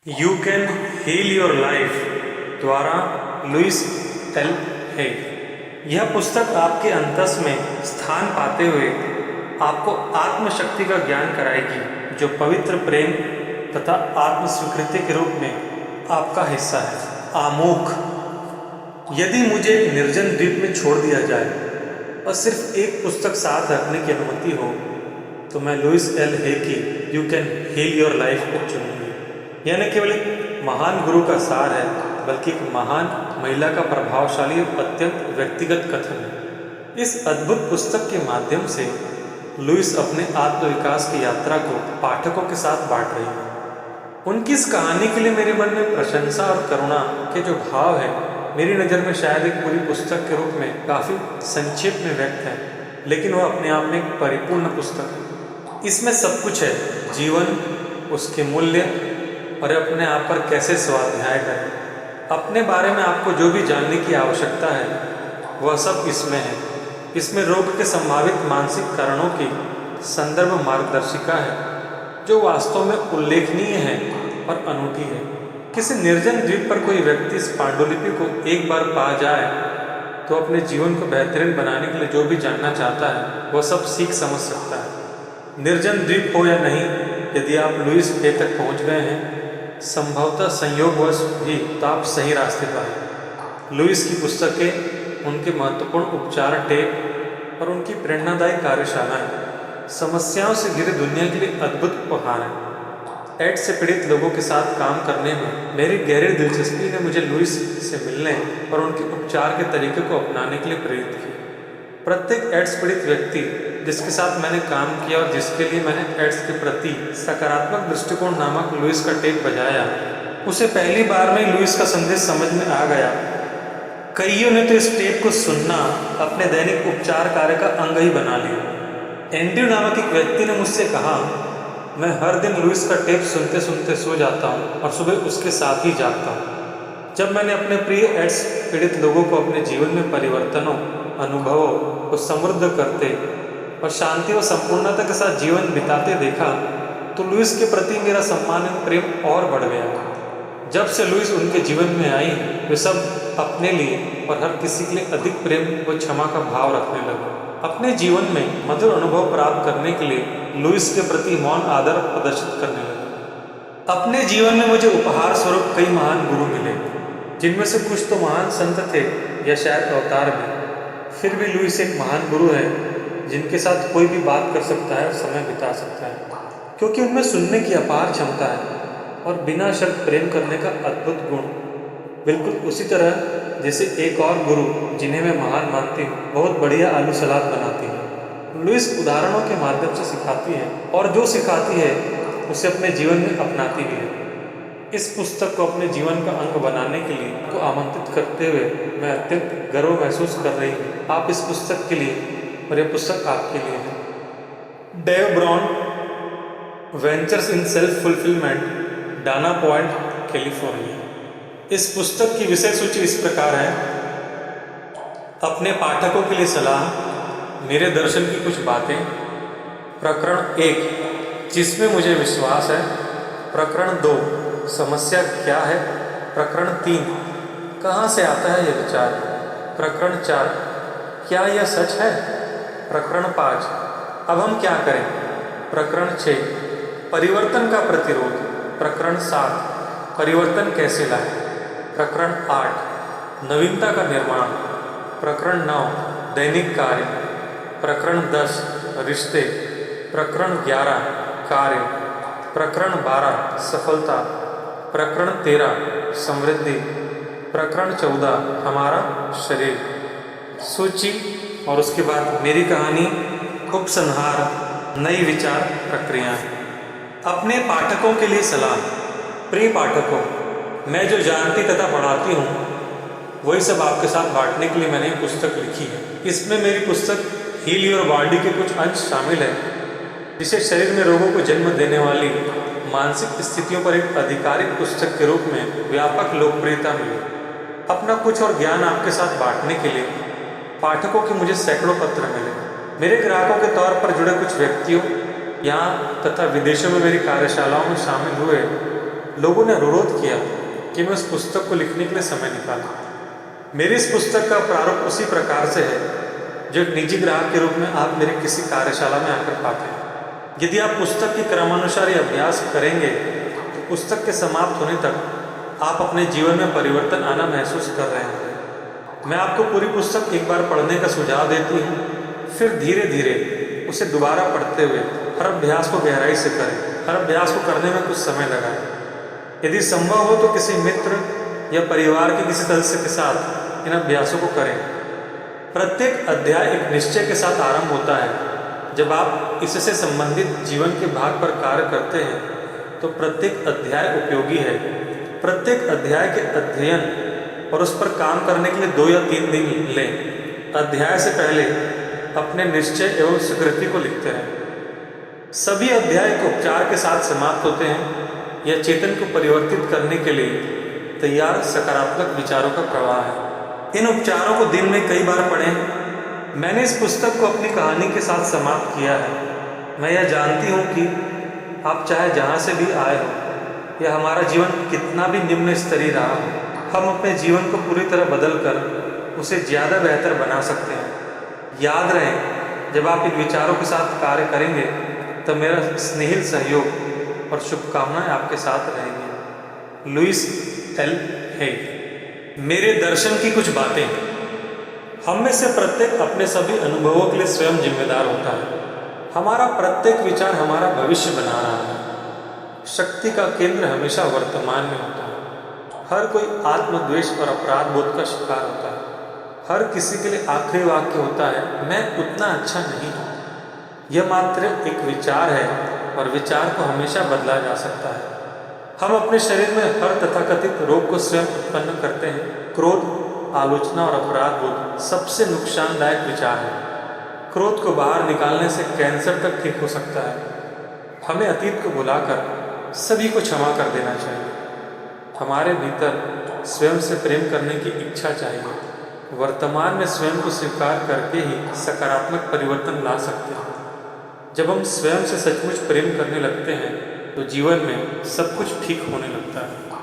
You can heal your life द्वारा Louise L Hay. यह पुस्तक आपके अंतस में स्थान पाते हुए आपको आत्मशक्ति का ज्ञान कराएगी, जो पवित्र प्रेम तथा आत्मस्वीकृति के रूप में आपका हिस्सा है। आमोख। यदि मुझे निर्जन द्वीप में छोड़ दिया जाए और सिर्फ एक पुस्तक साथ रखने की अनुमति हो, तो मैं लुइस एल हे की you can heal your life को चुनूंगी। यह न केवल एक महान गुरु का सार है, बल्कि एक महान महिला का प्रभावशाली और अत्यंत व्यक्तिगत कथन है। इस अद्भुत पुस्तक के माध्यम से लुइस अपने आत्मविकास की यात्रा को पाठकों के साथ बांट रही है। उनकी इस कहानी के लिए मेरे मन में प्रशंसा और करुणा के जो भाव है, मेरी नज़र में शायद एक पूरी पुस्तक के रूप में काफ़ी संक्षेप में व्यक्त है, लेकिन वह अपने आप में एक परिपूर्ण पुस्तक है। इसमें सब कुछ है, जीवन, उसके मूल्य और अपने आप पर कैसे स्वाध्याय करें। अपने बारे में आपको जो भी जानने की आवश्यकता है, वह सब इसमें है। इसमें रोग के संभावित मानसिक कारणों की संदर्भ मार्गदर्शिका है, जो वास्तव में उल्लेखनीय है और अनूठी है। किसी निर्जन द्वीप पर कोई व्यक्ति इस पांडुलिपि को एक बार पा जाए तो अपने जीवन को बेहतरीन बनाने के लिए जो भी जानना चाहता है, वह सब सीख समझ सकता है। निर्जन द्वीप हो या नहीं, यदि आप लुइस हे तक पहुंच गए हैं, संभवतः संयोगवश भी, तो आप सही रास्ते पर हैं। लुइस की पुस्तकें, उनके महत्वपूर्ण उपचार टेप और उनकी प्रेरणादायी कार्यशालाएं समस्याओं से घिरी दुनिया के लिए अद्भुत उपहार हैं। एड्स से पीड़ित लोगों के साथ काम करने में मेरी गहरी दिलचस्पी ने मुझे लुइस से मिलने और उनके उपचार के तरीके को अपनाने के लिए प्रेरित किया। प्रत्येक एड्स पीड़ित व्यक्ति जिसके साथ मैंने काम किया और जिसके लिए मैंने एड्स के प्रति सकारात्मक दृष्टिकोण नामक लुइस का टेप बजाया, उसे पहली बार में लुइस का संदेश समझ में आ गया। कईयों ने तो इस टेप को सुनना अपने दैनिक उपचार कार्य का अंग ही बना लिया। एंड्रयू नामक एक व्यक्ति ने मुझसे कहा, मैं हर दिन लुइस का टेप सुनते सुनते सो जाता हूँ और सुबह उसके साथ ही जागता हूँ। जब मैंने अपने प्रिय एड्स पीड़ित लोगों को अपने जीवन में परिवर्तनों, अनुभवों को समृद्ध करते और शांति व संपूर्णता के साथ जीवन बिताते देखा, तो लुइस के प्रति मेरा सम्मान एवं प्रेम और बढ़ गया। जब से लुइस उनके जीवन में आई, वे सब अपने लिए और हर किसी के लिए अधिक प्रेम व क्षमा का भाव रखने लगे। अपने जीवन में मधुर अनुभव प्राप्त करने के लिए लुइस के प्रति मौन आदर प्रदर्शित करने लगे। अपने जीवन में मुझे उपहार स्वरूप कई महान गुरु मिले, जिनमें से कुछ तो महान संत थे या शायद अवतार भी। फिर भी लुइस एक महान गुरु है जिनके साथ कोई भी बात कर सकता है और समय बिता सकता है, क्योंकि उनमें सुनने की अपार क्षमता है और बिना शर्त प्रेम करने का अद्भुत गुण। बिल्कुल उसी तरह जैसे एक और गुरु जिन्हें मैं महान मानती हूँ, बहुत बढ़िया आलू सलाद बनाती है। लुइस उदाहरणों के माध्यम से सिखाती है और जो सिखाती है उसे अपने जीवन में अपनाती भी है। इस पुस्तक को अपने जीवन का अंग बनाने के लिए आपको आमंत्रित करते हुए मैं अत्यंत गर्व महसूस कर रही हूँ। आप इस पुस्तक के लिए, और यह पुस्तक आपके लिए है। Dave Brown, ventures in self fulfilment, Dana Point, California. इस पुस्तक की विषय सूची इस प्रकार है। अपने पाठकों के लिए सलाह, मेरे दर्शन की कुछ बातें, प्रकरण 1, जिसमें मुझे विश्वास है, प्रकरण 2, समस्या क्या है, प्रकरण 3, कहाँ से आता है यह विचार, प्रकरण 4, क्या यह सच है, प्रकरण 5, अब हम क्या करें, प्रकरण 6, परिवर्तन का प्रतिरोध, प्रकरण 7, परिवर्तन कैसे लाएं, प्रकरण 8, नवीनता का निर्माण, प्रकरण 9, दैनिक कार्य, प्रकरण 10, रिश्ते, प्रकरण 11, कार्य, प्रकरण 12, सफलता, प्रकरण 13, समृद्धि, प्रकरण 14, हमारा शरीर। सूची और उसके बाद मेरी कहानी, उपसंहार, नई विचार प्रक्रियाएं। अपने पाठकों के लिए सलाह। प्रिय पाठकों, मैं जो जानती तथा पढ़ाती हूँ, वही सब आपके साथ बांटने के लिए मैंने एक पुस्तक लिखी है। इसमें मेरी पुस्तक हील योर बॉडी के कुछ अंश शामिल है, जिसे शरीर में रोगों को जन्म देने वाली मानसिक स्थितियों पर एक आधिकारिक पुस्तक के रूप में व्यापक लोकप्रियता मिली। अपना कुछ और ज्ञान आपके साथ बांटने के लिए पाठकों के मुझे सैकड़ों पत्र मिले। मेरे ग्राहकों के तौर पर जुड़े कुछ व्यक्तियों, यहाँ तथा विदेशों में मेरी कार्यशालाओं में शामिल हुए लोगों ने अनुरोध किया कि मैं उस पुस्तक को लिखने के लिए समय निकालूं। मेरी इस पुस्तक का प्रारूप उसी प्रकार से है जो एक निजी ग्राहक के रूप में आप मेरी किसी कार्यशाला में आकर पाते हैं। यदि आप पुस्तक की क्रमानुसार ये अभ्यास करेंगे तो पुस्तक के समाप्त होने तक आप अपने जीवन में परिवर्तन आना महसूस कर रहे हैं। मैं आपको पूरी पुस्तक एक बार पढ़ने का सुझाव देती हूँ, फिर धीरे धीरे उसे दोबारा पढ़ते हुए हर अभ्यास को गहराई से करें। हर अभ्यास को करने में कुछ समय लगाएं। यदि संभव हो तो किसी मित्र या परिवार के किसी सदस्य के साथ इन अभ्यासों को करें। प्रत्येक अध्याय एक निश्चय के साथ आरंभ होता है। जब आप इससे संबंधित जीवन के भाग पर कार्य करते हैं तो प्रत्येक अध्याय उपयोगी है। प्रत्येक अध्याय के अध्ययन और उस पर काम करने के लिए 2 या 3 दिन लें। अध्याय से पहले अपने निश्चय एवं स्वीकृति को लिखते रहें। सभी अध्याय एक उपचार के साथ समाप्त होते हैं या चेतन को परिवर्तित करने के लिए तैयार सकारात्मक विचारों का प्रवाह है। इन उपचारों को दिन में कई बार पढ़ें। मैंने इस पुस्तक को अपनी कहानी के साथ समाप्त किया है। मैं यह जानती हूँ कि आप चाहे जहाँ से भी आए हो या हमारा जीवन कितना भी निम्न स्तरीय रहा हो, हम अपने जीवन को पूरी तरह बदल कर उसे ज़्यादा बेहतर बना सकते हैं। याद रहे, जब आप इन विचारों के साथ कार्य करेंगे तो मेरा स्नेहिल सहयोग और शुभकामनाएं आपके साथ रहेंगी। लुइस एल हे। मेरे दर्शन की कुछ बातें। हम में से प्रत्येक अपने सभी अनुभवों के लिए स्वयं जिम्मेदार होता है। हमारा प्रत्येक विचार हमारा भविष्य बना रहा है। शक्ति का केंद्र हमेशा वर्तमान में होता है। हर कोई आत्मद्वेष और अपराध बोध का शिकार होता है। हर किसी के लिए आखिरी वाक्य होता है, मैं उतना अच्छा नहीं हूँ। यह मात्र एक विचार है और विचार को हमेशा बदला जा सकता है। हम अपने शरीर में हर तथाकथित रोग को स्वयं उत्पन्न करते हैं। क्रोध, आलोचना और अपराध बोध सबसे नुकसानदायक विचार है। क्रोध को बाहर निकालने से कैंसर तक ठीक हो सकता है। हमें अतीत को भुलाकर सभी को क्षमा कर देना चाहिए। हमारे भीतर स्वयं से प्रेम करने की इच्छा चाहिए। वर्तमान में स्वयं को स्वीकार करके ही सकारात्मक परिवर्तन ला सकते हैं। जब हम स्वयं से सचमुच प्रेम करने लगते हैं तो जीवन में सब कुछ ठीक होने लगता है।